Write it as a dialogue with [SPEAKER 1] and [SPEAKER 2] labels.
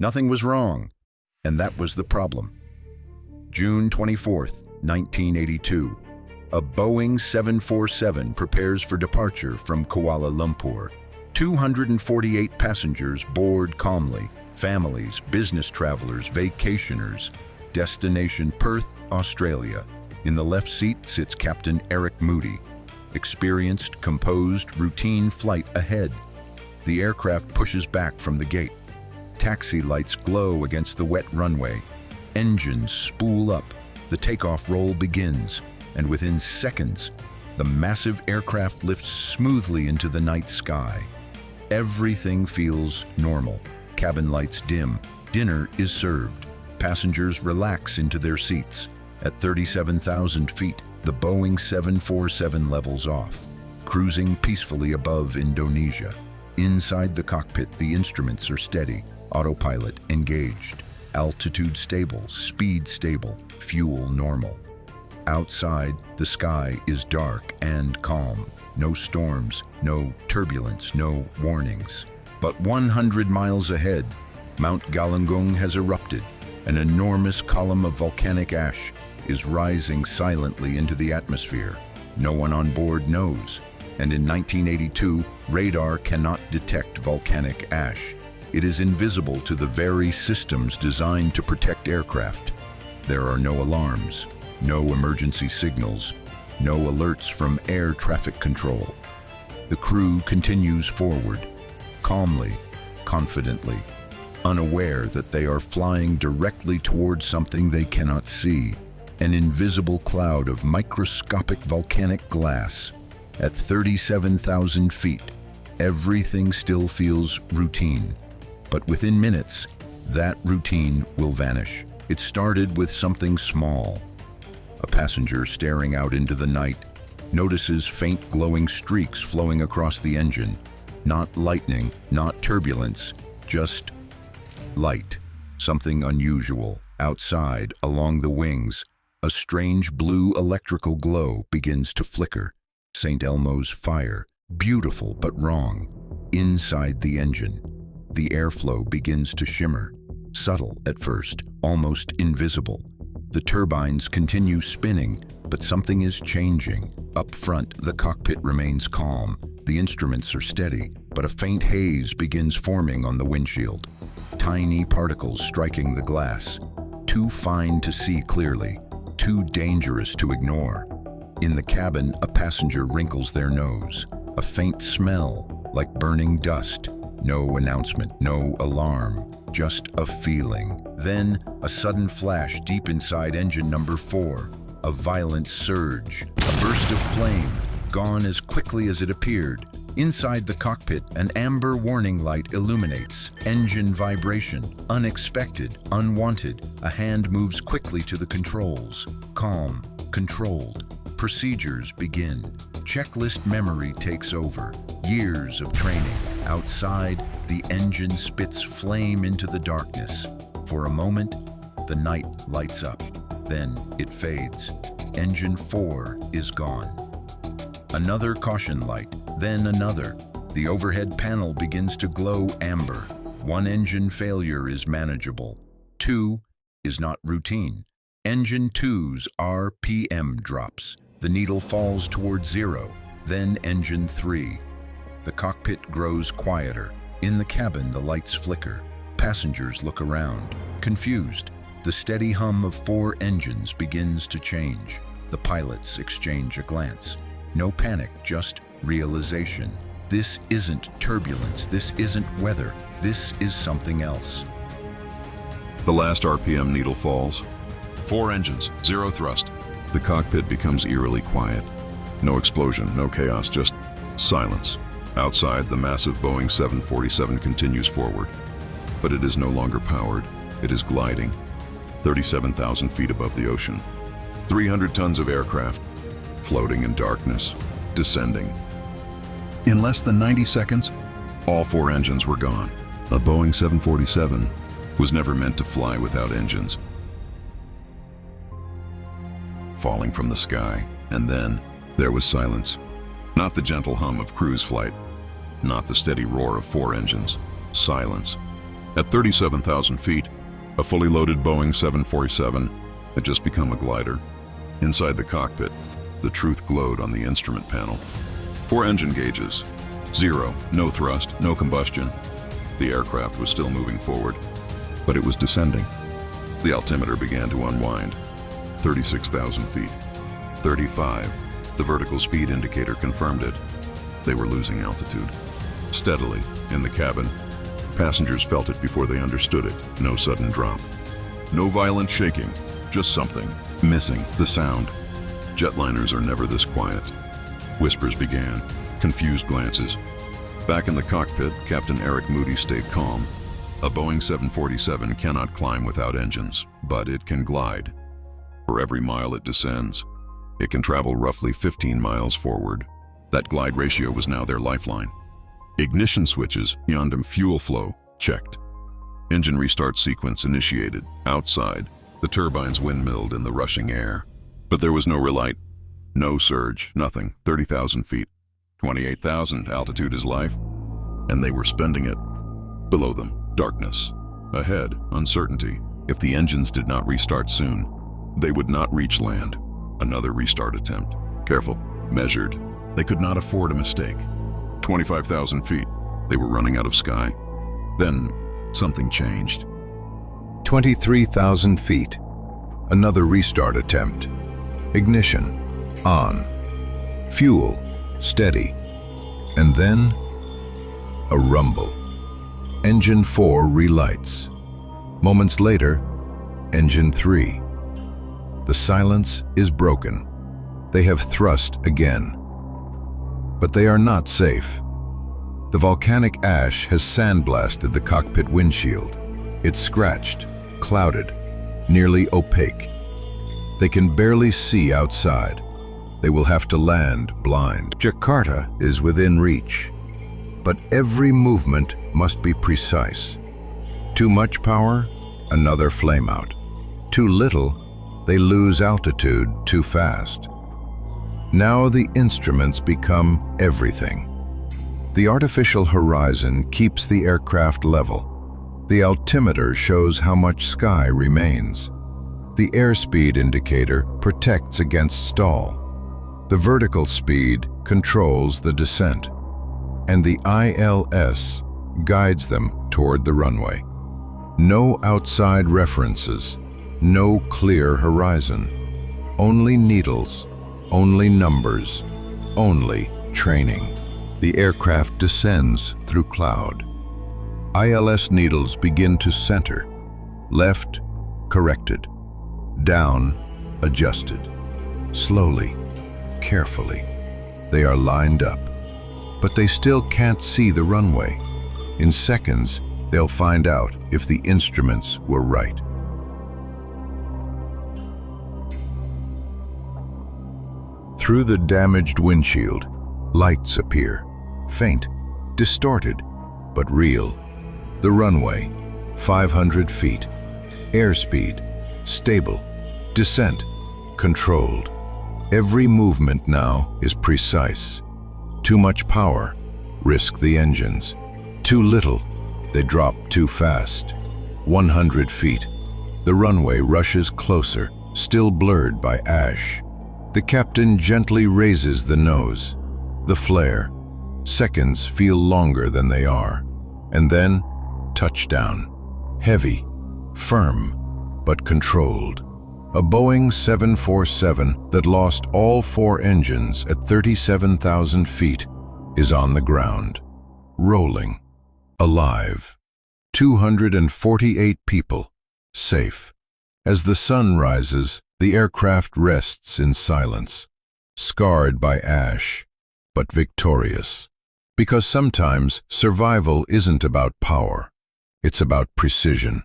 [SPEAKER 1] Nothing was wrong, and that was the problem. June 24th, 1982. A Boeing 747 prepares for departure from Kuala Lumpur. 248 passengers board calmly. Families, business travelers, vacationers. Destination Perth, Australia. In the left seat sits Captain Eric Moody. Experienced, composed, routine flight ahead. The aircraft pushes back from the gate. Taxi lights glow against the wet runway. Engines spool up. The takeoff roll begins, and within seconds, the massive aircraft lifts smoothly into the night sky. Everything feels normal. Cabin lights dim. Dinner is served. Passengers relax into their seats. At 37,000 feet, the Boeing 747 levels off, cruising peacefully above Indonesia. Inside the cockpit, the instruments are steady, autopilot engaged, altitude stable, speed stable, fuel normal. Outside, the sky is dark and calm. No storms, no turbulence, no warnings. But 100 miles ahead, Mount Galunggung has erupted. An enormous column of volcanic ash is rising silently into the atmosphere. No one on board knows. And in 1982, radar cannot detect volcanic ash. It is invisible to the very systems designed to protect aircraft. There are no alarms, no emergency signals, no alerts from air traffic control. The crew continues forward, calmly, confidently, unaware that they are flying directly towards something they cannot see. An invisible cloud of microscopic volcanic glass. At 37,000 feet, everything still feels routine. But within minutes, that routine will vanish. It started with something small. A passenger staring out into the night notices faint glowing streaks flowing across the engine. Not lightning, not turbulence, just light. Something unusual. Outside, along the wings, a strange blue electrical glow begins to flicker. St. Elmo's fire, beautiful but wrong. Inside the engine, the airflow begins to shimmer, subtle at first, almost invisible. The turbines continue spinning, but something is changing. Up front, the cockpit remains calm. The instruments are steady, but a faint haze begins forming on the windshield. Tiny particles striking the glass, too fine to see clearly, too dangerous to ignore. In the cabin, a passenger wrinkles their nose. A faint smell, like burning dust. No announcement, no alarm, just a feeling. Then, a sudden flash deep inside engine number 4. A violent surge, a burst of flame, gone as quickly as it appeared. Inside the cockpit, an amber warning light illuminates. Engine vibration, unexpected, unwanted. A hand moves quickly to the controls. Calm, controlled. Procedures begin. Checklist memory takes over. Years of training. Outside, the engine spits flame into the darkness. For a moment, the night lights up. Then it fades. Engine 4 is gone. Another caution light, then another. The overhead panel begins to glow amber. 1 engine failure is manageable. 2 is not routine. Engine 2's RPM drops. The needle falls towards 0. Then engine 3. The cockpit grows quieter. In the cabin, the lights flicker. Passengers look around, confused. The steady hum of 4 engines begins to change. The pilots exchange a glance. No panic, just realization. This isn't turbulence, this isn't weather, this is something else.
[SPEAKER 2] The last RPM needle falls. 4 engines, 0 thrust. The cockpit becomes eerily quiet. No explosion, no chaos, just silence. Outside, the massive Boeing 747 continues forward. But it is no longer powered, it is gliding. 37,000 feet above the ocean. 300 tons of aircraft, floating in darkness, descending. In less than 90 seconds, all 4 engines were gone. A Boeing 747 was never meant to fly without engines. Falling from the sky, and then there was silence. Not the gentle hum of cruise flight, not the steady roar of 4 engines. Silence. At 37,000 feet, a fully loaded Boeing 747 had just become a glider. Inside the cockpit, the truth glowed on the instrument panel. 4 engine gauges. 0, no thrust, no combustion. The aircraft was still moving forward, but it was descending. The altimeter began to unwind. 36,000 feet. 35. The vertical speed indicator confirmed it. They were losing altitude. Steadily, in the cabin, passengers felt it before they understood it. No sudden drop. No violent shaking, just something missing, the sound. Jetliners are never this quiet. Whispers began, confused glances. Back in the cockpit, Captain Eric Moody stayed calm. A Boeing 747 cannot climb without engines, but it can glide. For every mile it descends, it can travel roughly 15 miles forward. That glide ratio was now their lifeline. Ignition switches, Yondam fuel flow, checked. Engine restart sequence initiated. Outside, the turbines windmilled in the rushing air. But there was no relight, no surge, nothing. 30,000 feet, 28,000, altitude is life. And they were spending it. Below them, darkness. Ahead, uncertainty. If the engines did not restart soon, they would not reach land. Another restart attempt. Careful, measured. They could not afford a mistake. 25,000 feet. They were running out of sky. Then, something changed.
[SPEAKER 1] 23,000 feet. Another restart attempt. Ignition, on. Fuel, steady. And then, a rumble. Engine 4 relights. Moments later, Engine 3. The silence is broken. They have thrust again. But they are not safe. The volcanic ash has sandblasted the cockpit windshield. It's scratched, clouded, nearly opaque. They can barely see outside. They will have to land blind. Jakarta is within reach, but every movement must be precise. Too much power, another flameout. Too little, they lose altitude too fast. Now the instruments become everything. The artificial horizon keeps the aircraft level. The altimeter shows how much sky remains. The airspeed indicator protects against stall. The vertical speed controls the descent. And the ILS guides them toward the runway. No outside references, no clear horizon. Only needles, only numbers, only training. The aircraft descends through cloud. ILS needles begin to center. Left, corrected. Down, adjusted. Slowly, carefully. They are lined up. But they still can't see the runway. In seconds, they'll find out if the instruments were right. Through the damaged windshield, lights appear. Faint, distorted, but real. The runway, 500 feet. Airspeed, stable. Descent, controlled. Every movement now is precise. Too much power, risk the engines. Too little, they drop too fast. 100 feet. The runway rushes closer, still blurred by ash. The captain gently raises the nose. The flare. Seconds feel longer than they are. And then, touchdown. Heavy, firm, but controlled. A Boeing 747 that lost all 4 engines at 37,000 feet is on the ground, rolling, alive. 248 people, safe. As the sun rises, the aircraft rests in silence, scarred by ash, but victorious. Because sometimes survival isn't about power, it's about precision.